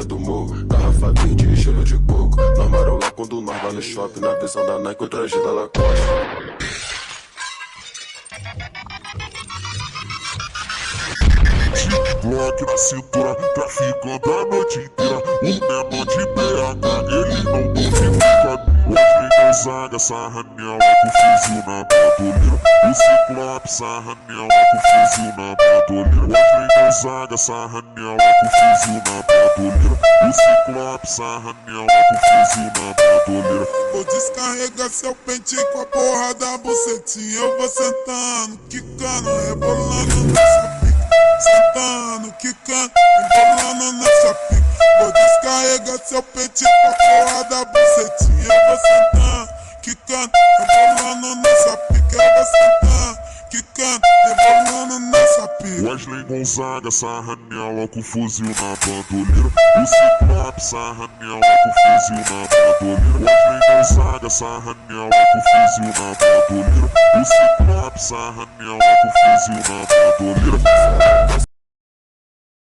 do morro, garrafa 20, cheiro de coco. Nós marola quando nós vai no shopping, na visão da Nike, o traje da Lacoste. Glock na cintura, traficando a noite inteira. O menor de BH, ele não fica. Wesley Gonzaga, sarra nela com fuzil na bandoleira. O Ciclope, sarra nela com fuzil na bandoleira. Wesley Gonzaga, sarra nela com fuzil na bandoleira. O Ciclope, sarra nela com fuzil na bandoleira. Vou descarregar seu pente com a porra da bucetinha. Eu vou sentando, quicando, rebolando nessa pique. Sentando, quicando, rebolando nessa pique. Vou descarregar seu pente com a porra da bucetinha. Eu vou sentando, quicando, rebolando nessa pique. Eu vou sentando, quicando, rebolando nessa pique. Wesley Gonzaga, sarra nela com fuzil na bandoleira. O Ciclope, sarra nela com fuzil na bandoleira. Wesley Gonzaga, sarra nela com fuzil na bandoleira. O Ciclope, sarra nela com fuzil na bandoleira.